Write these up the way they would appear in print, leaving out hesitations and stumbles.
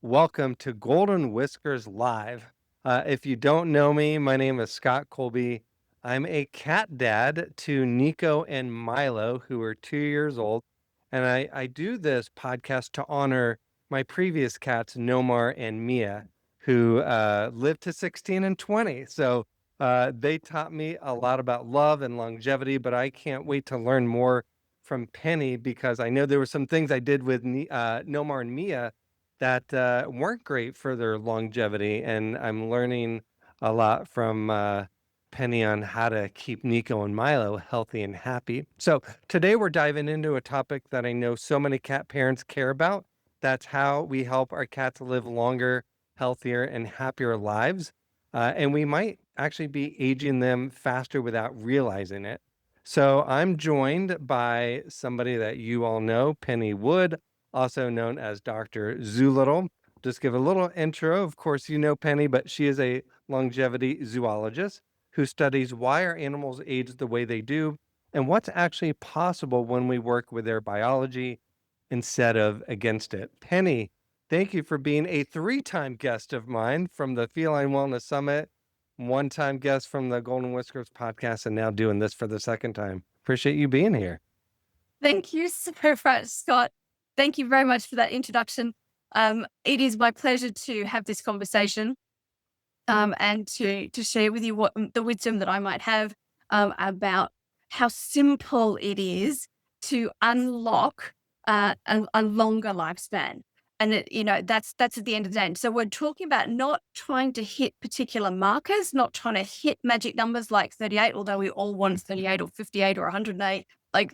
Welcome to Golden Whiskers Live. If you don't know me, my name is Scott Colby. I'm a cat dad to Nico and Milo, who are 2 years old. And I do this podcast to honor my previous cats, Nomar and Mia, who lived to 16 and 20. So they taught me a lot about love and longevity, but I can't wait to learn more from Penny because I know there were some things I did with Nomar and Mia that weren't great for their longevity. And I'm learning a lot from Penny on how to keep Nico and Milo healthy and happy. So today we're diving into a topic that I know so many cat parents care about. That's how we help our cats live longer, healthier, and happier lives. And we might actually be aging them faster without realizing it. So I'm joined by somebody that you all know, Penny Wood, also known as Dr. Zoolittle. Just give a little intro. Of course, you know Penny, but she is a longevity zoologist who studies why our animals age the way they do and what's actually possible when we work with their biology instead of against it. Penny, thank you for being a 3-time guest of mine from the Feline Wellness Summit, 1-time guest from the Golden Whiskers podcast, and now doing this for the second time. Appreciate you being here. Thank you so much, Scott. Thank you very much for that introduction. It is my pleasure to have this conversation and to share with you what the wisdom that I might have about how simple it is to unlock a longer lifespan. And that's at the end of the day. So we're talking about not trying to hit particular markers, not trying to hit magic numbers like 38, although we all want 38 or 58 or 108. Like,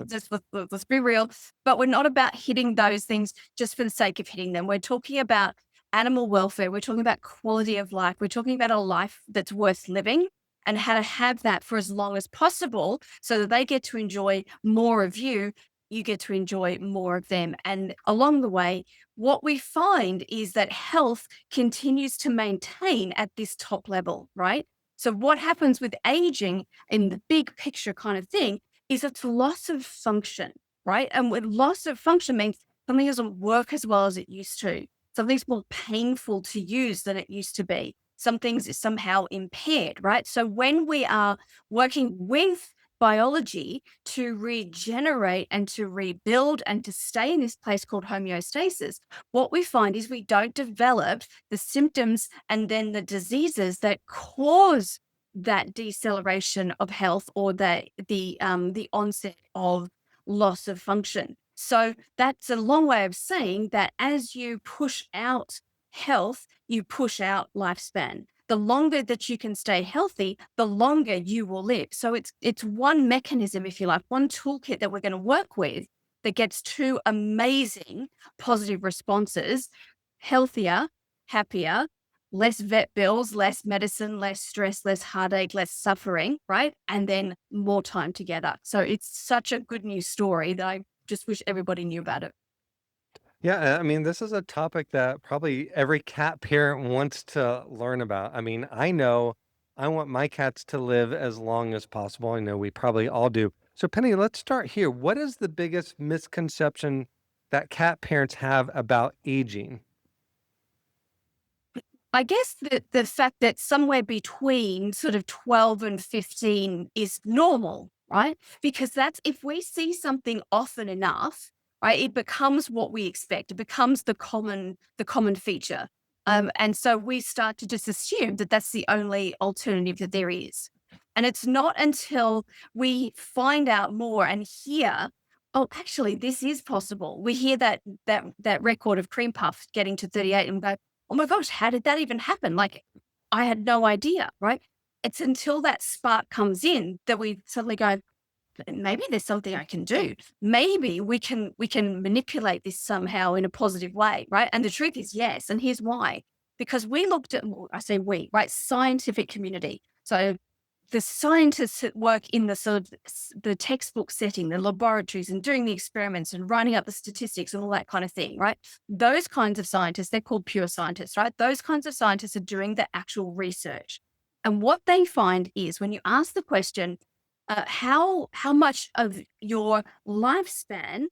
let's be real. But we're not about hitting those things just for the sake of hitting them. We're talking about animal welfare. We're talking about quality of life. We're talking about a life that's worth living and how to have that for as long as possible so that they get to enjoy more of you. You get to enjoy more of them. And along the way, what we find is that health continues to maintain at this top level, right? So what happens with aging in the big picture kind of thing is it's loss of function, right? And with loss of function means something doesn't work as well as it used to. Something's more painful to use than it used to be. Some things is somehow impaired, right? So when we are working with biology to regenerate and to rebuild and to stay in this place called homeostasis, what we find is we don't develop the symptoms and then the diseases that cause that deceleration of health or the onset of loss of function. So that's a long way of saying that as you push out health, you push out lifespan. The longer that you can stay healthy, the longer you will live. So it's one mechanism, if you like, one toolkit that we're going to work with that gets two amazing positive responses: healthier, happier, less vet bills, less medicine, less stress, less heartache, less suffering, right? And then more time together. So it's such a good news story that I just wish everybody knew about it. Yeah, I mean, this is a topic that probably every cat parent wants to learn about. I mean, I know I want my cats to live as long as possible. I know we probably all do. So, Penny, let's start here. What is the biggest misconception that cat parents have about aging? I guess the fact that somewhere between sort of 12 and 15 is normal, right? Because that's if we see something often enough, right, it becomes what we expect. It becomes the common feature. And so we start to just assume that that's the only alternative that there is. And it's not until we find out more and hear, oh, actually, this is possible. We hear that record of cream puff getting to 38 and go, oh my gosh, how did that even happen? Like, I had no idea, right? It's until that spark comes in that we suddenly go, maybe there's something I can do. Maybe we can manipulate this somehow in a positive way, right? And the truth is yes, and here's why. Because we looked at, well, I say we, right? Scientific community. So the scientists that work in the sort of the textbook setting, the laboratories and doing the experiments and writing up the statistics and all that kind of thing, right? Those kinds of scientists, they're called pure scientists, right? Those kinds of scientists are doing the actual research. And what they find is when you ask the question, how much of your lifespan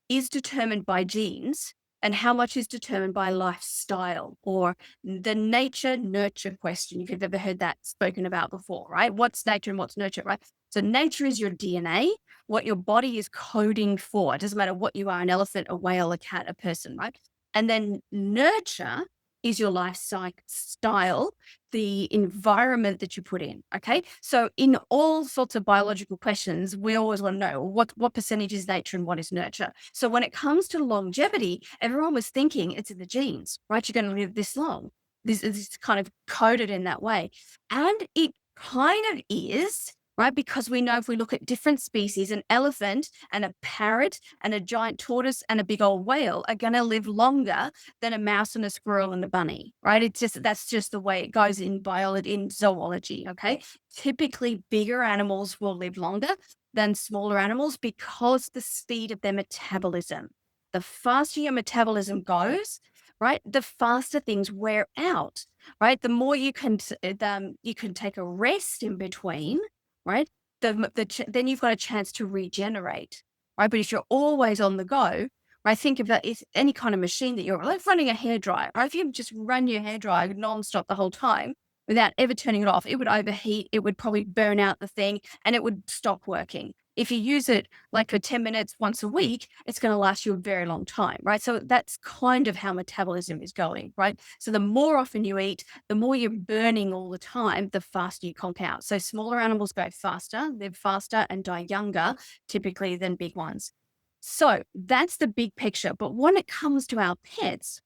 is determined by genes, and how much is determined by lifestyle, or the nature nurture question, if you've ever heard that spoken about before, right? What's nature and what's nurture, right? So nature is your DNA, what your body is coding for. It doesn't matter what you are, an elephant, a whale, a cat, a person, right? And then nurture is your lifestyle, the environment that you put in. Okay. So in all sorts of biological questions, we always want to know what percentage is nature and what is nurture. So when it comes to longevity, everyone was thinking it's in the genes, right? You're going to live this long. This is kind of coded in that way. And it kind of is, right? Because we know if we look at different species, an elephant and a parrot and a giant tortoise and a big old whale are going to live longer than a mouse and a squirrel and a bunny, right? It's just, that's just the way it goes in biology, in zoology. Okay. Typically bigger animals will live longer than smaller animals because the speed of their metabolism. The faster your metabolism goes, right, the faster things wear out, right? The more you can take a rest in between, right? Then you've got a chance to regenerate, right? But if you're always on the go, right? Think about it's any kind of machine that you're like running a hairdryer, right? If you just run your hairdryer nonstop the whole time without ever turning it off, it would overheat, it would probably burn out the thing, and it would stop working. If you use it like for 10 minutes once a week, it's going to last you a very long time, right? So that's kind of how metabolism is going, right? So the more often you eat, the more you're burning all the time, the faster you conk out. So smaller animals go faster, live faster, and die younger, typically, than big ones. So that's the big picture. But when it comes to our pets,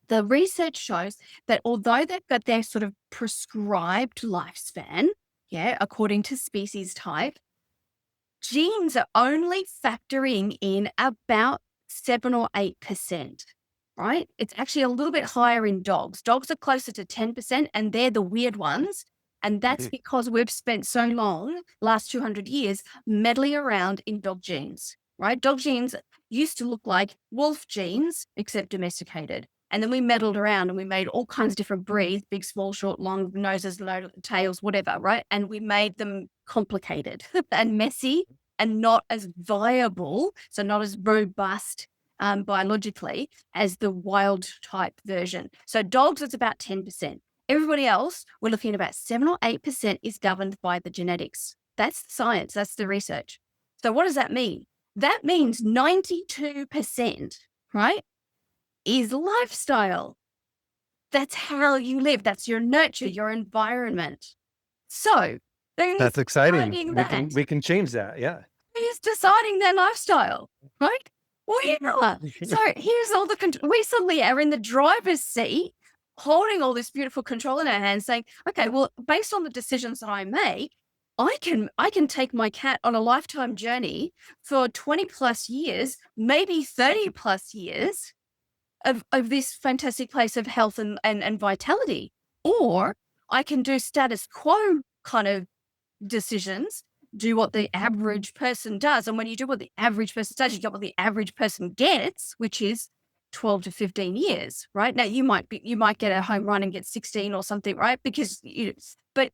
the research shows that although they've got their sort of prescribed lifespan, yeah, according to species type, genes are only factoring in about 7 or 8%, right? It's actually a little bit higher in dogs. Dogs are closer to 10%, and they're the weird ones. And that's because we've spent so long, last 200 years, meddling around in dog genes, right? Dog genes used to look like wolf genes, except domesticated. And then we meddled around and we made all kinds of different breeds, big, small, short, long noses, low tails, whatever, right? And we made them complicated and messy and not as viable, so not as robust biologically as the wild type version. So dogs, it's about 10%. Everybody else, we're looking at about 7 or 8% is governed by the genetics. That's the science, that's the research. So what does that mean? That means 92%, right, is lifestyle. That's how you live. That's your nurture, your environment. So That's exciting. deciding We that, can we can change that. Yeah. who's deciding their lifestyle, right? We are. So here's all the we suddenly are in the driver's seat, holding all this beautiful control in our hands, saying, "Okay, well, based on the decisions that I make, I can take my cat on a lifetime journey for 20 plus years, maybe 30 plus years, of this fantastic place of health and vitality. Or I can do status quo kind of decisions, do what the average person does. And when you do what the average person does, you get what the average person gets, which is 12 to 15 years, right? Now you might get a home run and get 16 or something, right? Because but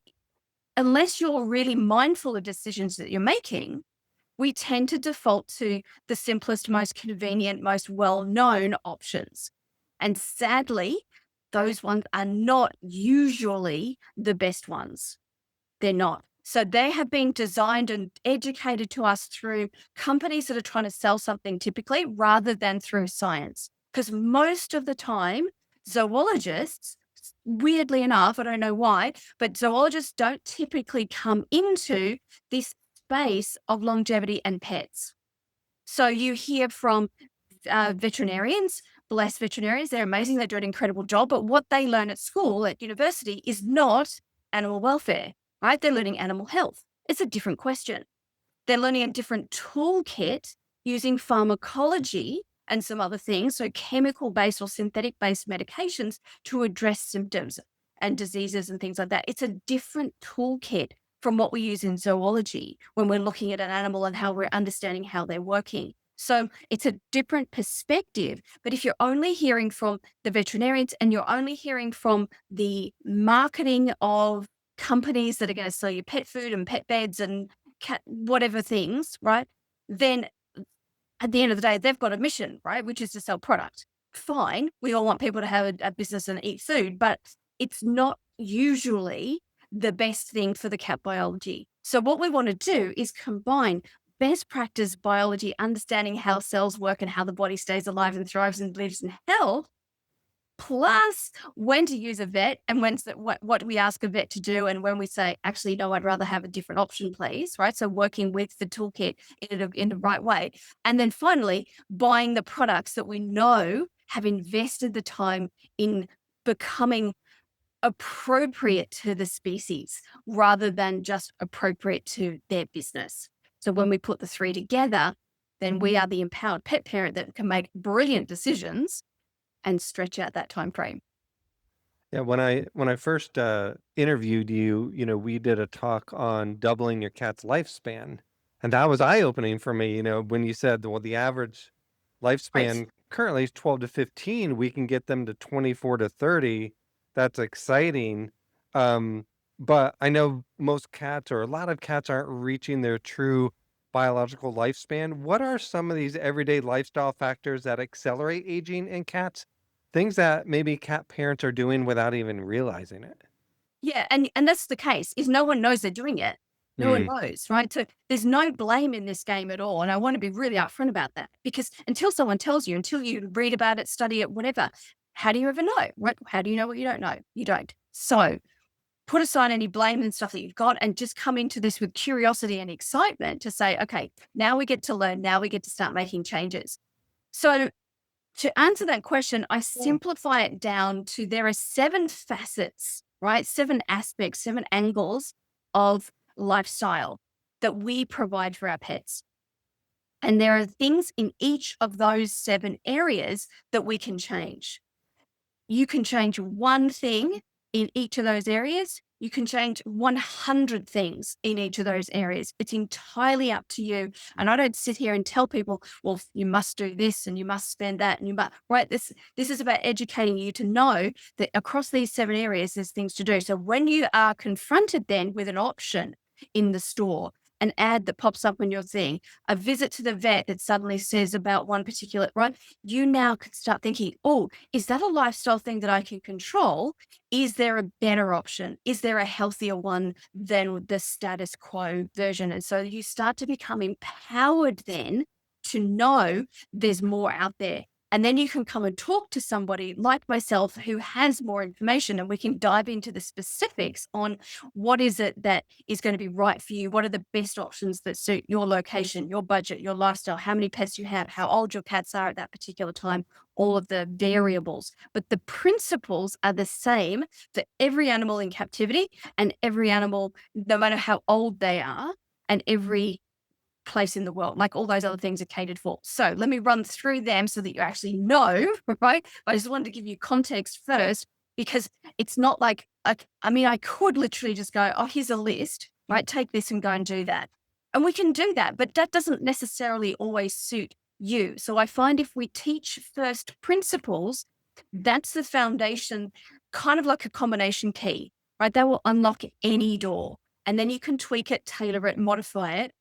unless you're really mindful of decisions that you're making, we tend to default to the simplest, most convenient, most well-known options. And sadly, those ones are not usually the best ones. They're not. So they have been designed and educated to us through companies that are trying to sell something typically rather than through science. Because most of the time, zoologists, weirdly enough, I don't know why, but zoologists don't typically come into this space of longevity and pets. So you hear from veterinarians, bless veterinarians, they're amazing, they do an incredible job, but what they learn at school, at university, is not animal welfare, right? They're learning animal health. It's a different question. They're learning a different toolkit using pharmacology and some other things, so chemical-based or synthetic-based medications to address symptoms and diseases and things like that. It's a different toolkit from what we use in zoology when we're looking at an animal and how we're understanding how they're working. So it's a different perspective. But if you're only hearing from the veterinarians and you're only hearing from the marketing of companies that are going to sell you pet food and pet beds and cat whatever things, right? Then at the end of the day, they've got a mission, right? Which is to sell product. Fine. We all want people to have a business and eat food, but it's not usually the best thing for the cat biology. So what we want to do is combine best practice biology, understanding how cells work and how the body stays alive and thrives and lives in health, plus when to use a vet and what we ask a vet to do, and when we say, actually, no, I'd rather have a different option, please, right? So working with the toolkit in the right way. And then finally, buying the products that we know have invested the time in becoming appropriate to the species rather than just appropriate to their business. So when we put the three together, then we are the empowered pet parent that can make brilliant decisions and stretch out that time frame. Yeah, when I first interviewed you, we did a talk on doubling your cat's lifespan, and that was eye opening for me. When you said, well, the average Right. lifespan currently is 12 to 15, we can get them to 24 to 30. That's exciting. Um, but I know most cats or a lot of cats aren't reaching their true biological lifespan. What are some of these everyday lifestyle factors that accelerate aging in cats? Things that maybe cat parents are doing without even realizing it. Yeah, and that's the case, is no one knows they're doing it. No one Mm, knows, right? So there's no blame in this game at all. And I want to be really upfront about that, because until someone tells you, until you read about it, study it, whatever, how do you ever know? Right? How do you know what you don't know? You don't. So put aside any blame and stuff that you've got and just come into this with curiosity and excitement to say, okay, now we get to learn, now we get to start making changes. So to answer that question, I simplify it down to there are 7 facets, right? 7 aspects, 7 angles of lifestyle that we provide for our pets. And there are things in each of those 7 areas that we can change. You can change one thing in each of those areas. You can change 100 things in each of those areas. It's entirely up to you. And I don't sit here and tell people, well, you must do this and you must spend that and you must, right? This is about educating you to know that across these 7 areas, there's things to do. So when you are confronted then with an option in the store, an ad that pops up on your thing, a visit to the vet that suddenly says about one particular, right? You now can start thinking, oh, is that a lifestyle thing that I can control? Is there a better option? Is there a healthier one than the status quo version? And so you start to become empowered then to know there's more out there. And then you can come and talk to somebody like myself who has more information, and we can dive into the specifics on what is it that is going to be right for you. What are the best options that suit your location, your budget, your lifestyle, how many pets you have, how old your cats are at that particular time, all of the variables. But the principles are the same for every animal in captivity and every animal, no matter how old they are, and every place in the world. Like all those other things are catered for. So let me run through them so that you actually know, right? I just wanted to give you context first, because it's not like, I mean, I could literally just go, oh, here's a list, right? Take this and go and do that. And we can do that, but that doesn't necessarily always suit you. So I find if we teach first principles, that's the foundation, kind of like a combination key, right? That will unlock any door. And then you can tweak it, tailor it, modify it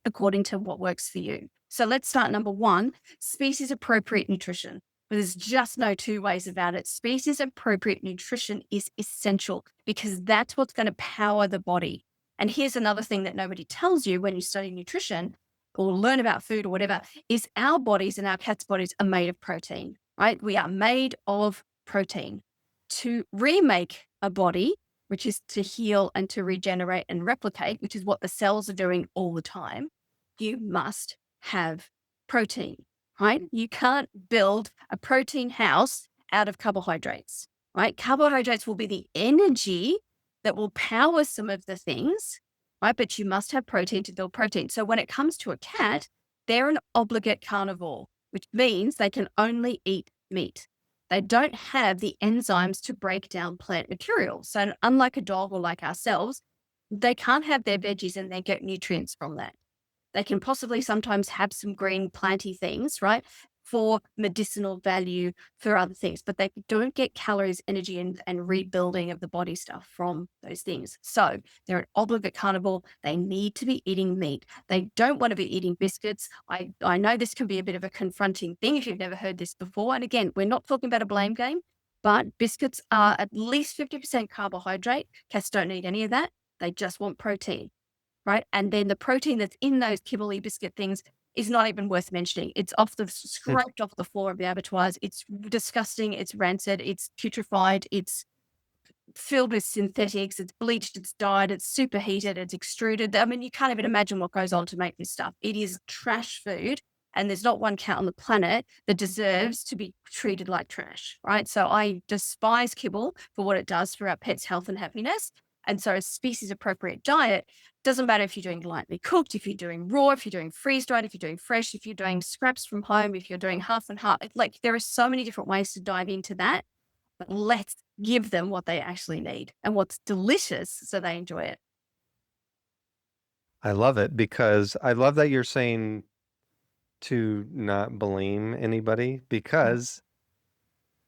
according to what works for you. So let's start number 1, species appropriate nutrition. There's just no two ways about it. Species appropriate nutrition is essential because that's what's going to power the body. And here's another thing that nobody tells you when you study nutrition or learn about food or whatever, is our bodies and our cats' bodies are made of protein, right? We are made of protein. To remake a body, which is to heal and to regenerate and replicate, which is what the cells are doing all the time, you must have protein, right? You can't build a protein house out of carbohydrates, right? Carbohydrates will be the energy that will power some of the things, right? But you must have protein to build protein. So when it comes to a cat, they're an obligate carnivore, which means they can only eat meat. They don't have the enzymes to break down plant material. So unlike a dog or like ourselves, they can't have their veggies and they get nutrients from that. They can possibly sometimes have some green planty things, right? for medicinal value for other things, but they don't get calories, energy, and rebuilding of the body stuff from those things. So they're an obligate carnivore. They need to be eating meat. They don't want to be eating biscuits. I know this can be a bit of a confronting thing if you've never heard this before. And again, we're not talking about a blame game, but biscuits are at least 50% carbohydrate. Cats don't need any of that. They just want protein, right? And then the protein that's in those kibbly biscuit things is not even worth mentioning. It's scraped off the floor of the abattoirs. It's disgusting. It's rancid. It's putrefied. It's filled with synthetics. It's bleached. It's dyed. It's superheated. It's extruded. I mean, you can't even imagine what goes on to make this stuff. It is trash food. And there's not one cat on the planet that deserves to be treated like trash, right? So I despise kibble for what it does for our pets' health and happiness. And so a species appropriate diet doesn't matter if you're doing lightly cooked, if you're doing raw, if you're doing freeze dried, if you're doing fresh, if you're doing scraps from home, if you're doing half and half. Like there are so many different ways to dive into that, but let's give them what they actually need and what's delicious so they enjoy it. I love it because I love that you're saying to not blame anybody Mm. because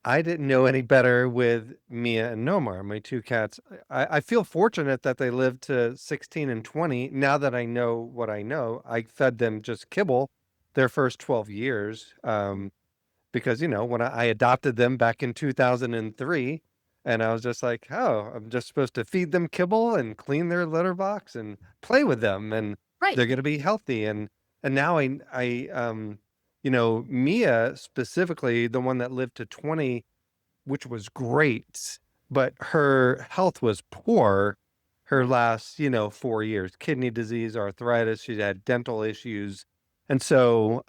I didn't know any better with Mia and Nomar, my two cats. I feel fortunate that they lived to 16 and 20. Now that I know what I know, I fed them just kibble their first 12 years. Because, when I adopted them back in 2003, and I was just like, oh, I'm just supposed to feed them kibble and clean their litter box and play with them, and Right. they're going to be healthy. And now Mia specifically, the one that lived to 20, which was great, but her health was poor her last, 4 years, kidney disease, arthritis, she had dental issues. And so,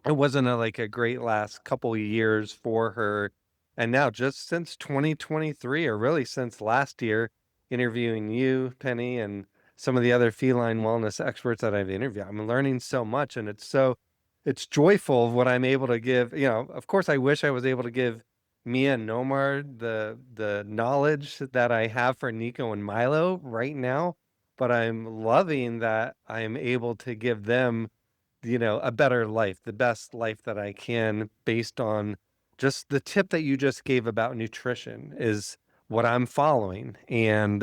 it wasn't like a great last couple of years for her. And now just since 2023, or really since last year, interviewing you, Penny, and some of the other feline wellness experts that I've interviewed, I'm learning so much, and it's joyful what I'm able to give. Of course, I wish I was able to give Mia and Nomar the knowledge that I have for Nico and Milo right now, but I'm loving that I'm able to give them a better life, the best life that I can based on just the tip that you just gave about nutrition is what I'm following. And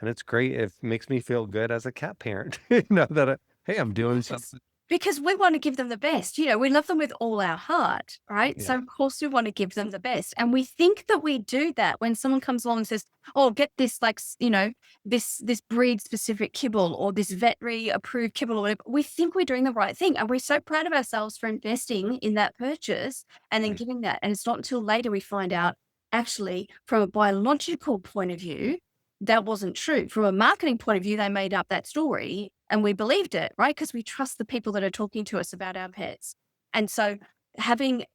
it's great. It makes me feel good as a cat parent, that hey, I'm doing Yes. something. Because we want to give them the best. We love them with all our heart, right? So Yeah. of course we want to give them the best. And we think that we do that when someone comes along and says, "Oh, get this this breed specific kibble or this veterinary approved kibble or whatever." We think we're doing the right thing. And we're so proud of ourselves for investing in that purchase and then Right. giving that. And it's not until later we find out actually from a biological point of view, that wasn't true. From a marketing point of view, they made up that story and we believed it, right? Because we trust the people that are talking to us about our pets. And so having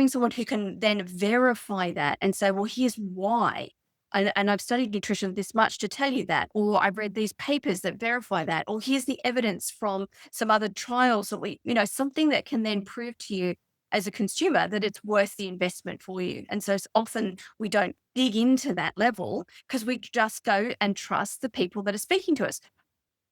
someone who can then verify that and say, well, here's why. And I've studied nutrition this much to tell you that, or I've read these papers that verify that, or here's the evidence from some other trials that something that can then prove to you as a consumer that it's worth the investment for you. And so often we don't dig into that level because we just go and trust the people that are speaking to us,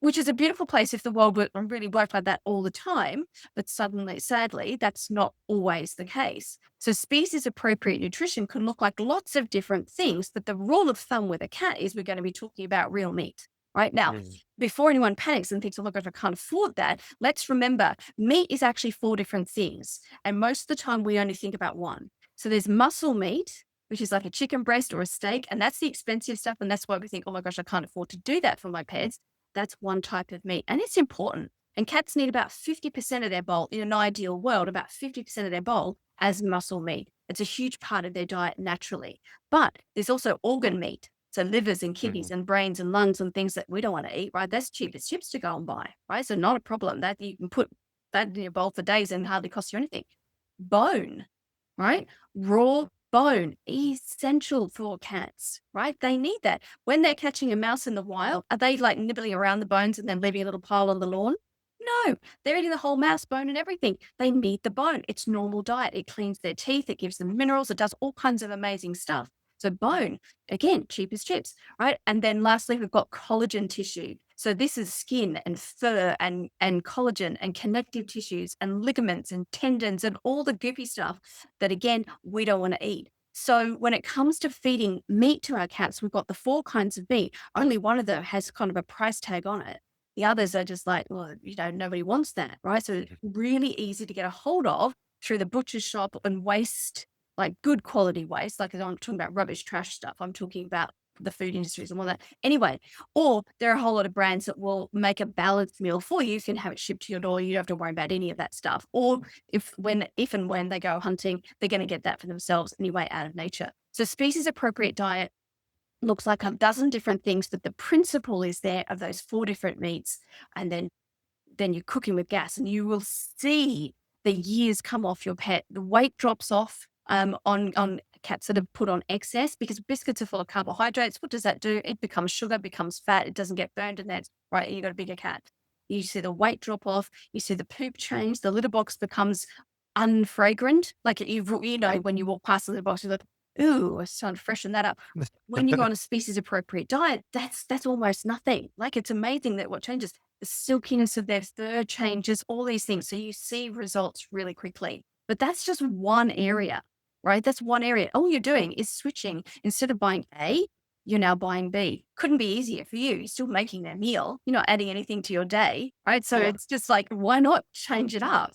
which is a beautiful place if the world really worked like that all the time. But sadly, that's not always the case. So species appropriate nutrition can look like lots of different things, but the rule of thumb with a cat is we're going to be talking about real meat. Right now, Mm. before anyone panics and thinks, oh my gosh, I can't afford that, let's remember meat is actually four different things. And most of the time, we only think about one. So there's muscle meat, which is like a chicken breast or a steak. And that's the expensive stuff. And that's why we think, oh my gosh, I can't afford to do that for my pets. That's one type of meat, and it's important. And cats need about 50% of their bowl, in an ideal world, about 50% of their bowl as muscle meat. It's a huge part of their diet naturally. But there's also organ meat. So livers and Mhm. kidneys and brains and lungs and things that we don't want to eat, right? That's cheap as chips to go and buy, right? So not a problem. That you can put that in your bowl for days and hardly cost you anything. Bone, right? Raw bone, essential for cats, right? They need that. When they're catching a mouse in the wild, are they like nibbling around the bones and then leaving a little pile on the lawn? No, they're eating the whole mouse bone and everything. They need the bone. It's normal diet. It cleans their teeth. It gives them minerals. It does all kinds of amazing stuff. So bone, again, cheap as chips, right? And then lastly, we've got collagen tissue. So this is skin and fur and collagen and connective tissues and ligaments and tendons and all the goopy stuff that again we don't want to eat. So when it comes to feeding meat to our cats, we've got the four kinds of meat. Only one of them has kind of a price tag on it. The others are just like, well, nobody wants that, right? So it's really easy to get a hold of through the butcher's shop and waste, like good quality waste. Like I'm talking about rubbish, trash stuff. I'm talking about the food industries and all that. Anyway, or there are a whole lot of brands that will make a balanced meal for you. You can have it shipped to your door. You don't have to worry about any of that stuff. Or if and when they go hunting, they're going to get that for themselves anyway out of nature. So species appropriate diet looks like a dozen different things, but the principle is there of those four different meats. And then you're cooking with gas and you will see the years come off your pet. The weight drops off on cats that have put on excess because biscuits are full of carbohydrates. What does that do? It becomes sugar, becomes fat. It doesn't get burned, and that's right. You got a bigger cat. You see the weight drop off. You see the poop change. The litter box becomes unfragrant. Like when you walk past the litter box, you're like, ooh, it's time to freshen that up. When you go on a species appropriate diet, that's almost nothing. Like it's amazing that what changes, the silkiness of their fur changes, all these things. So you see results really quickly. But that's just one area, right? That's one area. All you're doing is switching. Instead of buying A, you're now buying B. Couldn't be easier for you. You're still making their meal. You're not adding anything to your day, right? So it's just like, why not change it up?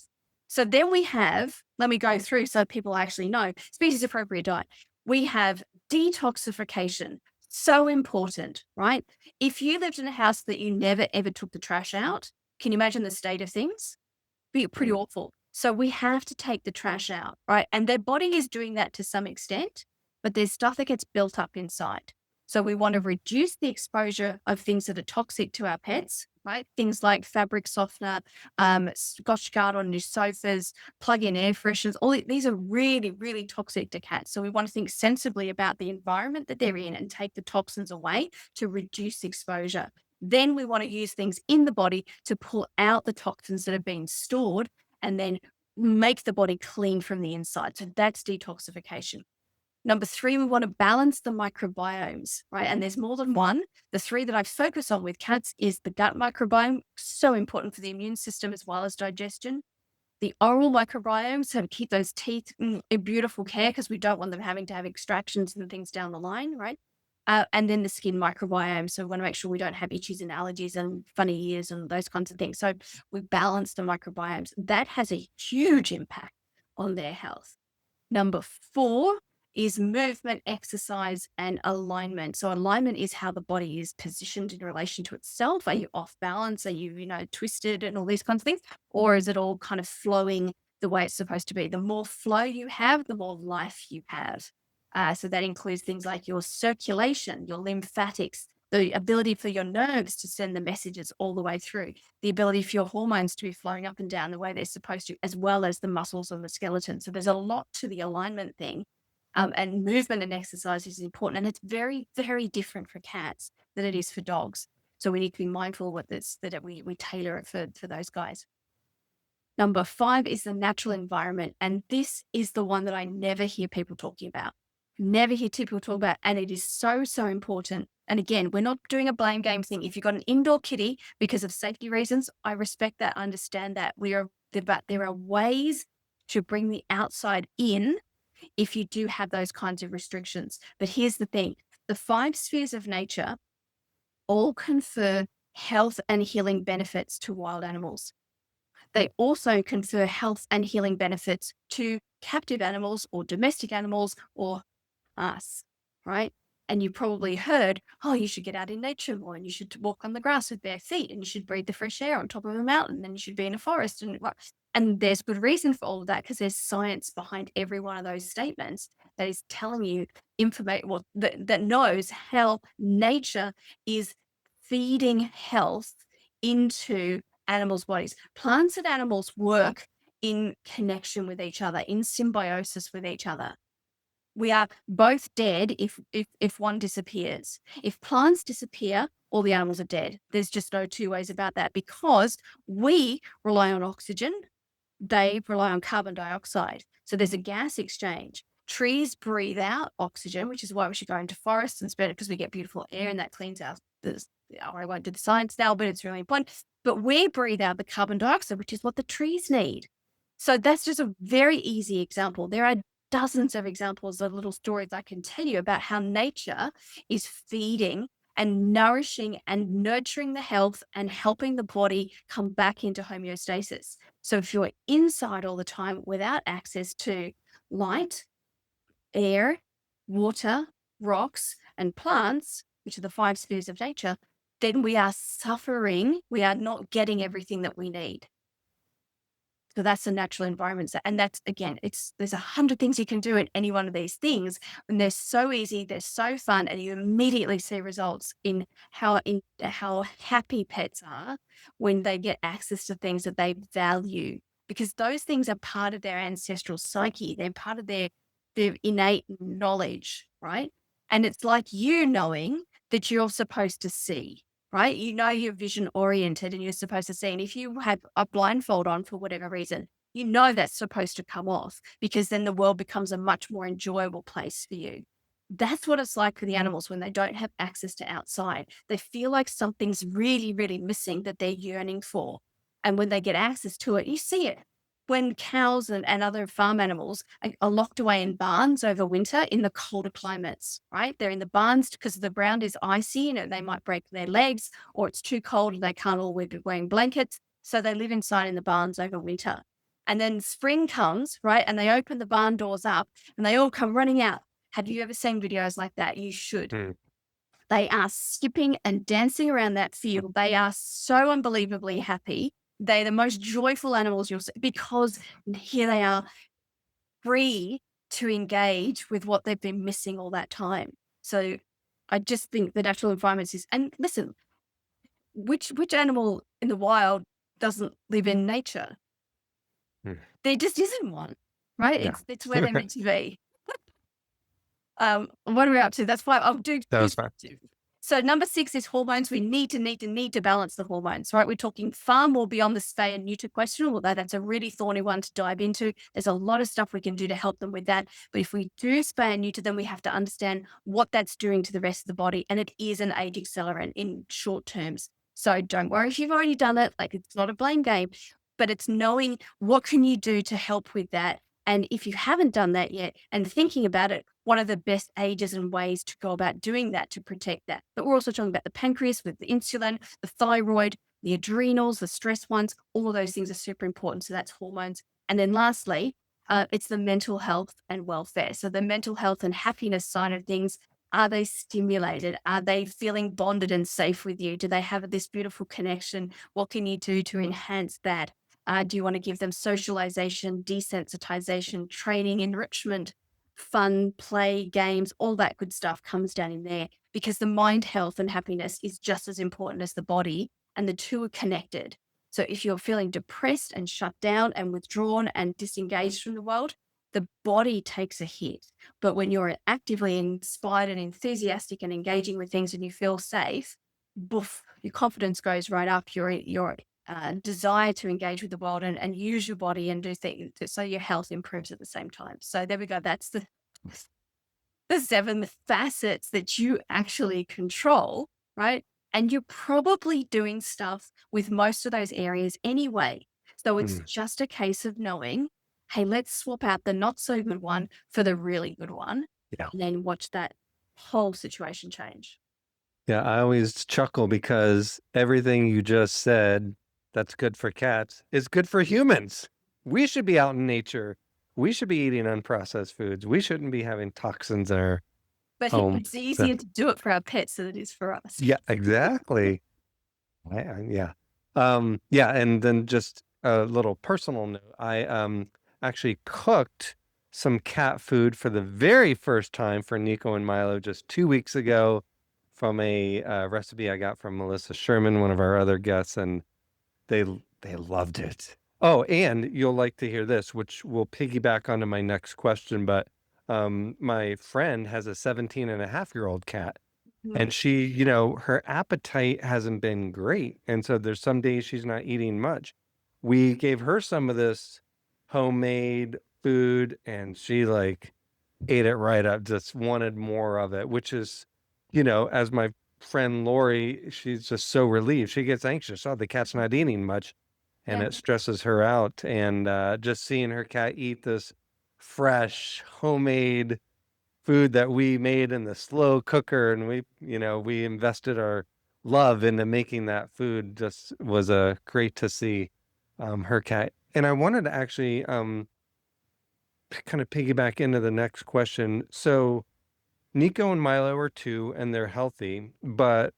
So then we have, let me go through so people actually know, species appropriate diet. We have detoxification. So important, right? If you lived in a house that you never ever took the trash out, can you imagine the state of things? Be pretty awful. So we have to take the trash out, right? And their body is doing that to some extent, but there's stuff that gets built up inside. So we want to reduce the exposure of things that are toxic to our pets, right? Things like fabric softener, Scotch Guard on new sofas, plug-in air fresheners. These are really, really toxic to cats. So we want to think sensibly about the environment that they're in and take the toxins away to reduce exposure. Then we want to use things in the body to pull out the toxins that have been stored and then make the body clean from the inside. So that's detoxification. Number three, we want to balance the microbiomes, right? And there's more than one. The three that I focus on with cats is the gut microbiome, so important for the immune system as well as digestion. The oral microbiome, so to keep those teeth in beautiful care because we don't want them having to have extractions and things down the line, right? And then the skin microbiome. So we want to make sure we don't have itches and allergies and funny ears and those kinds of things. So we balance the microbiomes. That has a huge impact on their health. Number four is movement, exercise, and alignment. So alignment is how the body is positioned in relation to itself. Are you off balance? Are you, twisted and all these kinds of things? Or is it all kind of flowing the way it's supposed to be? The more flow you have, the more life you have. So that includes things like your circulation, your lymphatics, the ability for your nerves to send the messages all the way through, the ability for your hormones to be flowing up and down the way they're supposed to, as well as the muscles and the skeleton. So there's a lot to the alignment thing. And movement and exercise is important. And it's very, very different for cats than it is for dogs. So we need to be mindful with this, that we tailor it for those guys. Number five is the natural environment. And this is the one that I never hear people talking about. Never hear people talk about. And it is so, so important. And again, we're not doing a blame game thing. If you've got an indoor kitty because of safety reasons, I respect that, understand that. But there are ways to bring the outside in if you do have those kinds of restrictions. But here's the thing, the five spheres of nature all confer health and healing benefits to wild animals. They also confer health and healing benefits to captive animals or domestic animals or us, right? And you probably heard, oh, you should get out in nature more and you should walk on the grass with bare feet and you should breathe the fresh air on top of a mountain and you should be in a forest. And there's good reason for all of that because there's science behind every one of those statements that is telling you information that knows how nature is feeding health into animals' bodies. Plants and animals work in connection with each other, in symbiosis with each other. We are both dead if one disappears. If plants disappear, all the animals are dead. There's just no two ways about that because we rely on oxygen, they rely on carbon dioxide. So there's a gas exchange. Trees breathe out oxygen, which is why we should go into forests and spend it because we get beautiful air and that cleans out this. I won't do the science now, but it's really important. But we breathe out the carbon dioxide, which is what the trees need. So that's just a very easy example. There are dozens of examples of little stories I can tell you about how nature is feeding and nourishing and nurturing the health and helping the body come back into homeostasis. So if you're inside all the time without access to light, air, water, rocks, and plants, which are the five spheres of nature, then we are suffering. We are not getting everything that we need. So that's the natural environment. And that's again, there's 100 things you can do in any one of these things, and they're so easy, they're so fun, and you immediately see results in how happy pets are when they get access to things that they value. Because those things are part of their ancestral psyche. They're part of their innate knowledge, right? And it's like you knowing that you're supposed to see, right? You know you're vision oriented and you're supposed to see. And if you have a blindfold on for whatever reason, you know that's supposed to come off because then the world becomes a much more enjoyable place for you. That's what it's like for the animals when they don't have access to outside. They feel like something's really, really missing that they're yearning for. And when they get access to it, you see it. When cows and other farm animals are locked away in barns over winter in the colder climates, right? They're in the barns because the ground is icy and they might break their legs, or it's too cold and they can't all be wearing blankets. So they live inside in the barns over winter. And then spring comes, right? And they open the barn doors up and they all come running out. Have you ever seen videos like that? You should. Mm. They are skipping and dancing around that field. They are so unbelievably happy. They're the most joyful animals you'll see because here they are free to engage with what they've been missing all that time. So I just think the natural environments is, and listen, which animal in the wild doesn't live in nature? Mm. There just isn't one, right? Yeah. It's where they're meant to be. What are we up to? That's five. I'll do That two. was fine. So number 6 is hormones. We need to balance the hormones, right? We're talking far more beyond the spay and neuter question, although that's a really thorny one to dive into. There's a lot of stuff we can do to help them with that. But if we do spay and neuter, then we have to understand what that's doing to the rest of the body. And it is an age accelerant in short terms. So don't worry if you've already done it. Like it's not a blame game, but it's knowing what can you do to help with that. And if you haven't done that yet and thinking about it, what are the best ages and ways to go about doing that to protect that? But we're also talking about the pancreas with the insulin, the thyroid, the adrenals, the stress ones. All of those things are super important. So that's hormones. And then lastly, it's the mental health and welfare. So the mental health and happiness side of things. Are they stimulated? Are they feeling bonded and safe with you? Do they have this beautiful connection? What can you do to enhance that? Do you want to give them socialization, desensitization, training, enrichment, fun, play, games, all that good stuff comes down in there because the mind health and happiness is just as important as the body and the two are connected. So if you're feeling depressed and shut down and withdrawn and disengaged from the world, the body takes a hit. But when you're actively inspired and enthusiastic and engaging with things and you feel safe, boof, your confidence goes right up. Your desire to engage with the world and use your body and do things so your health improves at the same time. So there we go. That's the 7 facets that you actually control, right? And you're probably doing stuff with most of those areas anyway. So it's Mm. just a case of knowing, hey, let's swap out the not so good one for the really good one. Yeah. And then watch that whole situation change. Yeah, I always chuckle because everything you just said that's good for cats is good for humans. We should be out in nature. We should be eating unprocessed foods. We shouldn't be having toxins in our But home. it's So, easier to do it for our pets than it is for us. yeah, exactly. Yeah. Yeah, and then just a little personal note. I actually cooked some cat food for the very first time for Nico and Milo just 2 weeks ago from a recipe I got from Melissa Sherman, one of our other guests, and they loved it. Oh, and you'll like to hear this, which will piggyback onto my next question, but my friend has a 17-and-a-half-year-old cat Mhm. and she, her appetite hasn't been great. And so there's some days she's not eating much. We gave her some of this homemade food and she like ate it right up, just wanted more of it, which is, as my friend Lori, she's just so relieved. She gets anxious. Oh, the cat's not eating much, and Yeah. it stresses her out. And just seeing her cat eat this fresh, homemade food that we made in the slow cooker, and we invested our love into making that food, just was great to see her cat. And I wanted to actually kind of piggyback into the next question. So Nico and Milo are two and they're healthy, but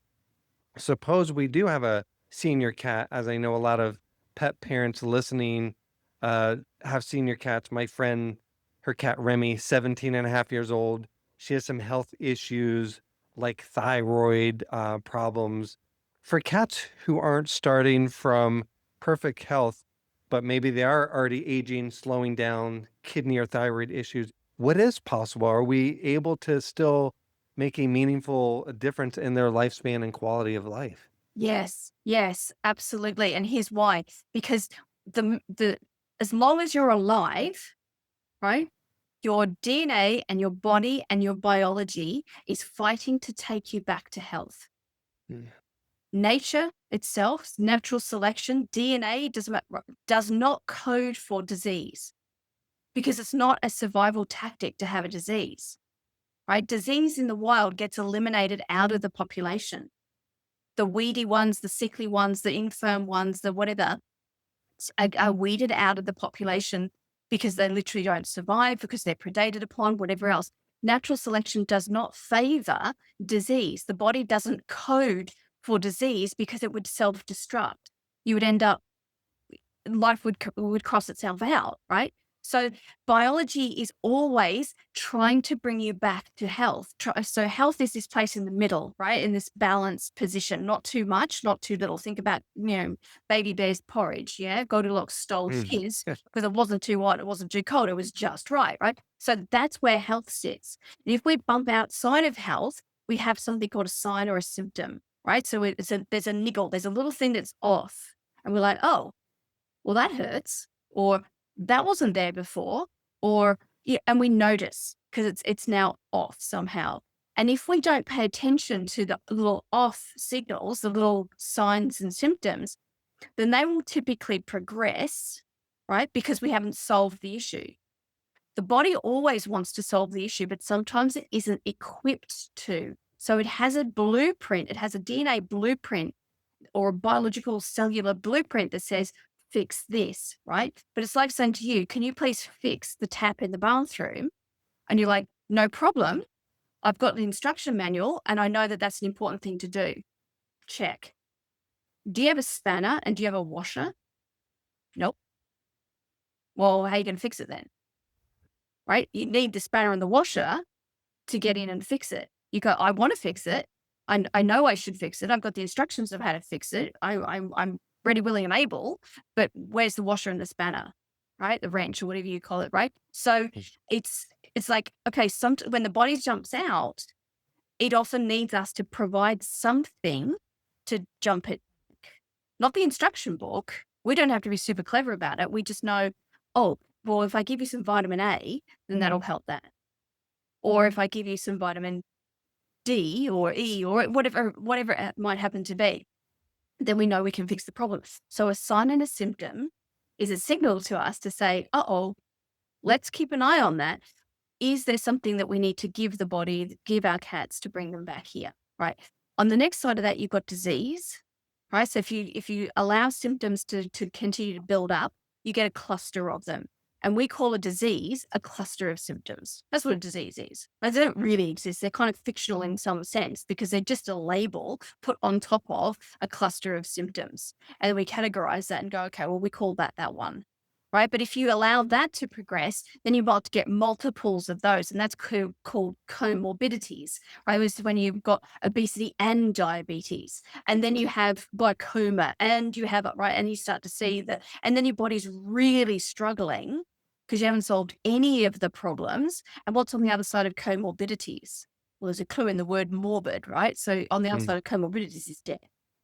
suppose we do have a senior cat, as I know a lot of pet parents listening have senior cats. My friend, her cat Remy, 17 and a half years old. She has some health issues like thyroid problems. For cats who aren't starting from perfect health, but maybe they are already aging, slowing down, kidney or thyroid issues, what is possible? Are we able to still make a meaningful difference in their lifespan and quality of life? Yes, yes, absolutely. And here's why. Because the as long as you're alive, right? Your DNA and your body and your biology is fighting to take you back to health. Mm. Nature itself, natural selection, DNA does not code for disease because it's not a survival tactic to have a disease, right? Disease in the wild gets eliminated out of the population. The weedy ones, the sickly ones, the infirm ones, the whatever are weeded out of the population because they literally don't survive, because they're predated upon, whatever else. Natural selection does not favor disease. The body doesn't code for disease because it would self destruct. You would end up, life would cross itself out, right? So biology is always trying to bring you back to health. So health is this place in the middle, right? In this balanced position, not too much, not too little. Think about, baby bear's porridge. Yeah. Goldilocks stole Mm. his because it wasn't too hot. It wasn't too cold. It was just right. Right. So that's where health sits. And if we bump outside of health, we have something called a sign or a symptom, right? So there's a niggle, there's a little thing that's off. And we're like, oh, well, that hurts, or that wasn't there before, or yeah, and we notice because it's now off somehow. And if we don't pay attention to the little off signals, the little signs and symptoms, then they will typically progress, right? Because we haven't solved the issue. The body always wants to solve the issue, but sometimes it isn't equipped to. So it has a blueprint, it has a DNA blueprint or a biological cellular blueprint that says, fix this, right? But it's like saying to you, can you please fix the tap in the bathroom? And you're like, no problem. I've got the instruction manual and I know that that's an important thing to do. Check. Do you have a spanner and do you have a washer? Nope. Well, how are you going to fix it then? Right? You need the spanner and the washer to get in and fix it. You go, I want to fix it. I know I should fix it. I've got the instructions of how to fix it. I'm ready, willing, and able. But where's the washer and the spanner, right? The wrench or whatever you call it, right? So Mm. it's like, okay, when the body jumps out, it often needs us to provide something to jump it. Not the instruction book. We don't have to be super clever about it. We just know, oh, well, if I give you some vitamin A, then that'll help that. Or if I give you some vitamin D or E or whatever it might happen to be, then we know we can fix the problem. So a sign and a symptom is a signal to us to say, uh-oh, let's keep an eye on that. Is there something that we need to give the body, give our cats to bring them back here, right? On the next side of that, you've got disease, right? So if you allow symptoms to continue to build up, you get a cluster of them. And we call a disease a cluster of symptoms. That's what a disease is. Like, they don't really exist. They're kind of fictional in some sense because they're just a label put on top of a cluster of symptoms. And we categorize that and go, okay, well, we call that one. Right. But if you allow that to progress, then you're about to get multiples of those. And that's called comorbidities, right? It's when you've got obesity and diabetes. And then you have glaucoma and you have it, right? And you start to see that. And then your body's really struggling because you haven't solved any of the problems. And what's on the other side of comorbidities? Well, there's a clue in the word morbid, right? So on the other Mm. side of comorbidities is death.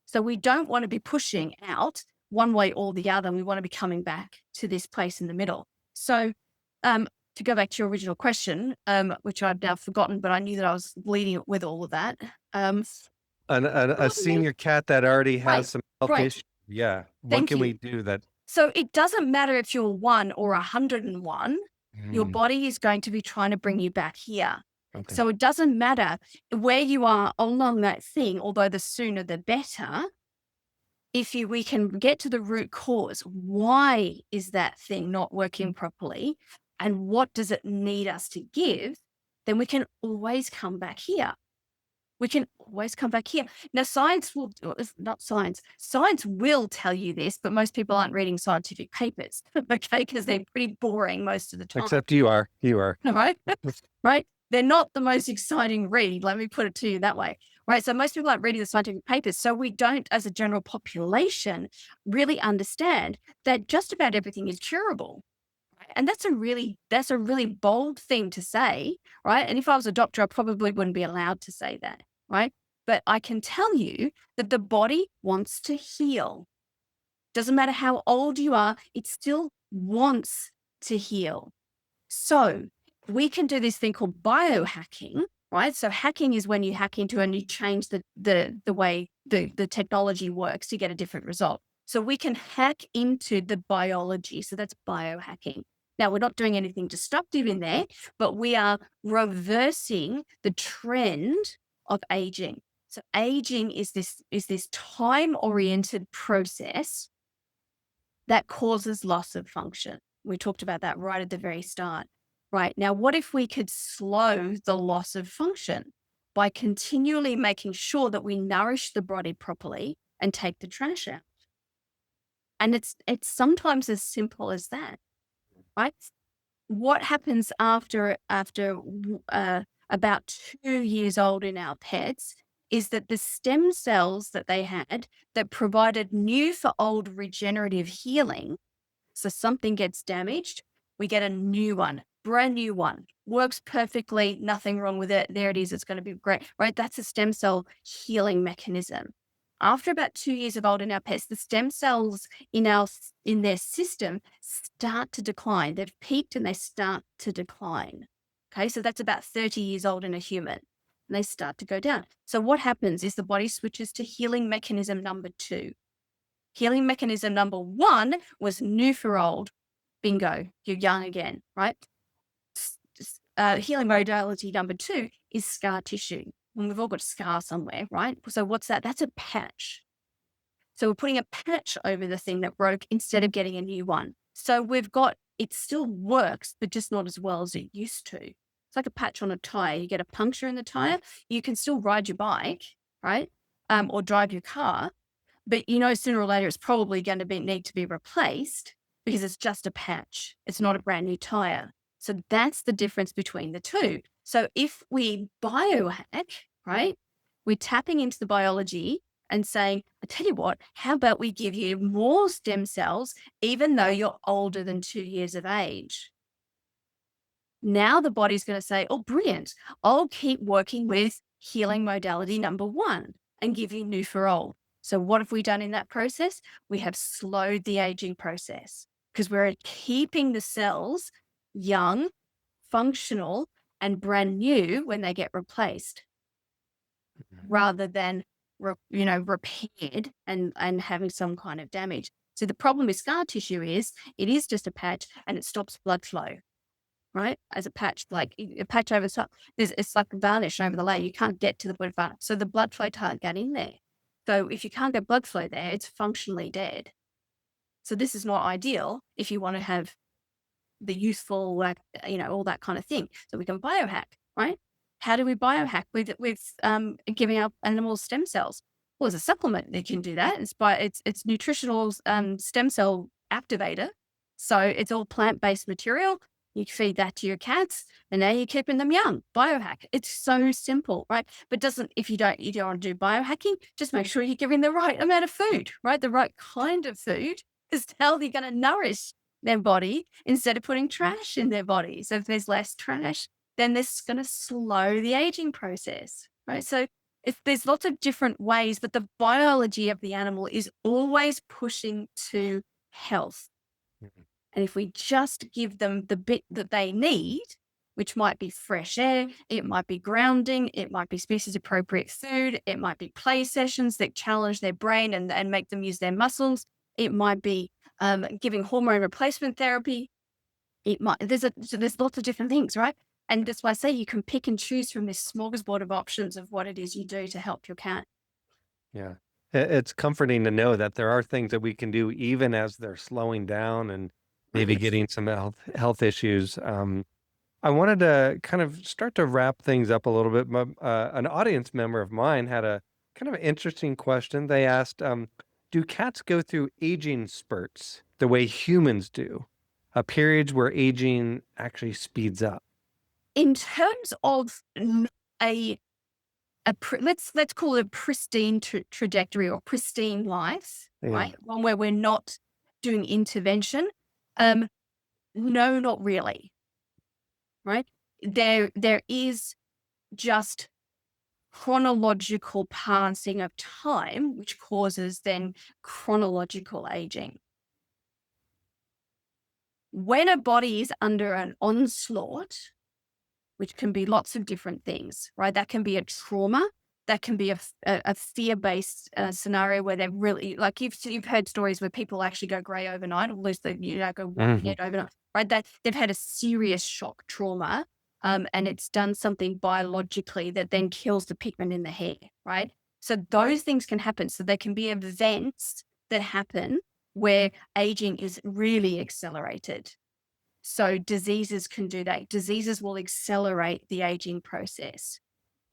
So we don't want to be pushing out one way or the other. And we want to be coming back to this place in the middle. So to go back to your original question, which I've now forgotten, but I knew that I was leading it with all of that. A senior cat that already Right, has some health right. issues. Yeah. What Thank can we you. do that? So it doesn't matter if you're 1 or 101, your Mm, body is going to be trying to bring you back here. okay. So it doesn't matter where you are along that thing, although the sooner the better. If we can get to the root cause, why is that thing not working properly? And what does it need us to give? Then we can always come back here. We can always come back here. Now, science will, not science, science will tell you this, but most people aren't reading scientific papers, okay? Because they're pretty boring most of the time, Except you are. You are. right? Right? They're not the most exciting read. Let me put it to you that way. Right. So most people aren't reading the scientific papers. So we don't, as a general population, really understand that just about everything is curable. And that's a really bold thing to say, right? And if I was a doctor, I probably wouldn't be allowed to say that, right? But I can tell you that the body wants to heal. Doesn't matter how old you are, it still wants to heal. So we can do this thing called biohacking, right? So hacking is when you hack into and you change the way the technology works to get a different result. So we can hack into the biology. So that's biohacking. Now we're not doing anything destructive in there, but we are reversing the trend of aging. So aging is this time-oriented process that causes loss of function. We talked about that right at the very start. Right. Now, what if we could slow the loss of function by continually making sure that we nourish the body properly and take the trash out? And it's sometimes as simple as that, right? What happens after about 2 years old in our pets is that the stem cells that they had that provided new for old regenerative healing, so something gets damaged, we get a new one, brand new one, works perfectly, nothing wrong with it. There it is. It's going to be great, right? That's a stem cell healing mechanism. After about 2 years of old in our pets, the stem cells in their system start to decline. They've peaked and they start to decline. Okay, so that's about 30 years old in a human. And they start to go down. So what happens is the body switches to healing mechanism number 2. Healing mechanism number 1 was new for old. Bingo, you're young again, right? Healing modality number 2 is scar tissue. And we've all got a scar somewhere, right? So what's that? That's a patch. So we're putting a patch over the thing that broke instead of getting a new one. So we've got, it still works, but just not as well as it used to. It's like a patch on a tire. You get a puncture in the tire, you can still ride your bike, right? Or drive your car, but sooner or later it's probably going to need to be replaced because it's just a patch. It's not a brand new tire. So that's the difference between the two. So if we biohack, right, we're tapping into the biology and saying, I tell you what, how about we give you more stem cells, even though you're older than 2 years of age? Now the body's going to say, oh, brilliant. I'll keep working with healing modality number 1 and give you new for old. So what have we done in that process? We have slowed the aging process because we're keeping the cells young, functional, and brand new when they get replaced rather than repaired and having some kind of damage. So the problem with scar tissue is it is just a patch and it stops blood flow, right? As a patch, like a patch over top, it's like varnish over the layer. You can't get to the blood vessel, so the blood flow can't get in there. So if you can't get blood flow there, it's functionally dead. So this is not ideal if you want to have the youthful, all that kind of thing. So we can biohack, right? How do we biohack with giving up animal stem cells? Well, there's a supplement that can do that. It's nutritional stem cell activator. So it's all plant-based material. You feed that to your cats, and now you're keeping them young. Biohack. It's so simple, right? But if you don't want to do biohacking, just make sure you're giving the right amount of food, right? The right kind of food is how you're going to nourish their body instead of putting trash in their body. So if there's less trash, then this is going to slow the aging process, right? So if there's lots of different ways, but the biology of the animal is always pushing to health. And if we just give them the bit that they need, which might be fresh air, it might be grounding, it might be species appropriate food, it might be play sessions that challenge their brain and make them use their muscles, it might be giving hormone replacement therapy. It might so there's lots of different things, right? And that's why I say you can pick and choose from this smorgasbord of options of what it is you do to help your cat. Yeah. It's comforting to know that there are things that we can do even as they're slowing down and maybe getting some health issues. I wanted to kind of start to wrap things up a little bit. An audience member of mine had a kind of interesting question. They asked, do cats go through aging spurts the way humans do? Periods where aging actually speeds up. In terms of a let's call it a pristine trajectory or pristine life, Yeah. right? One where we're not doing intervention. Um, no, not really, right? There is just chronological passing of time, which causes then chronological aging. When a body is under an onslaught, which can be lots of different things, right? That can be a trauma. That can be a fear-based scenario where they're really like you've heard stories where people actually go grey overnight, or lose the go Hmm. white-haired overnight, right? That they've had a serious shock trauma, and it's done something biologically that then kills the pigment in the hair, right? So those things can happen. So there can be events that happen where aging is really accelerated. So diseases can do that. Diseases will accelerate the aging process.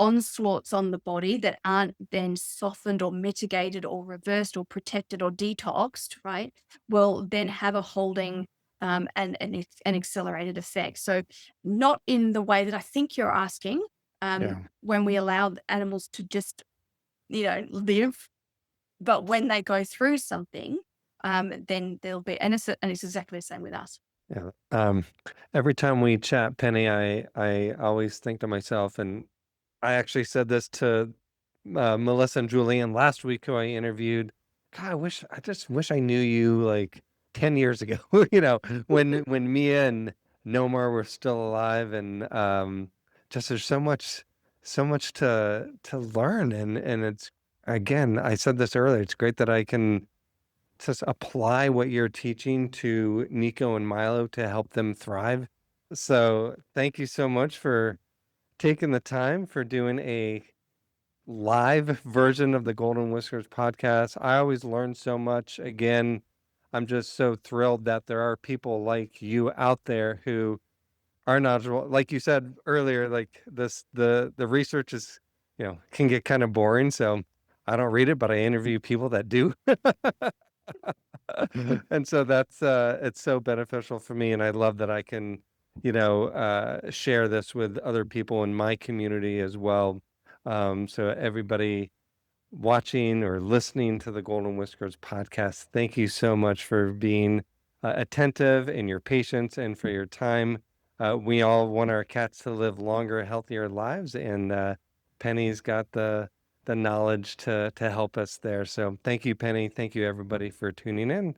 Onslaughts on the body that aren't then softened or mitigated or reversed or protected or detoxed, right, will then have a holding an accelerated effect. So not in the way that I think you're asking, Yeah. when we allow the animals to just, live, but when they go through something, then there'll be, and it's exactly the same with us. Yeah. Every time we chat, Penny, I always think to myself, and I actually said this to Melissa and Julian last week, who I interviewed. God, I just wish I knew you like 10 years ago, when Mia and Nomar were still alive, and just there's so much to learn, and it's again, I said this earlier. It's great that I can just apply what you're teaching to Nico and Milo to help them thrive. So thank you so much for taking the time for doing a live version of the Golden Whiskers podcast. I always learn so much. Again, I'm just so thrilled that there are people like you out there who are knowledgeable. Like you said earlier, like the research is, can get kind of boring. So I don't read it, but I interview people that do. And so that's it's so beneficial for me, and I love that I can share this with other people in my community as well. So everybody watching or listening to the Golden Whiskers podcast, thank you so much for being attentive and your patience and for your time. We all want our cats to live longer, healthier lives, and Penny's got the knowledge to help us there. So thank you, Penny. Thank you, everybody, for tuning in.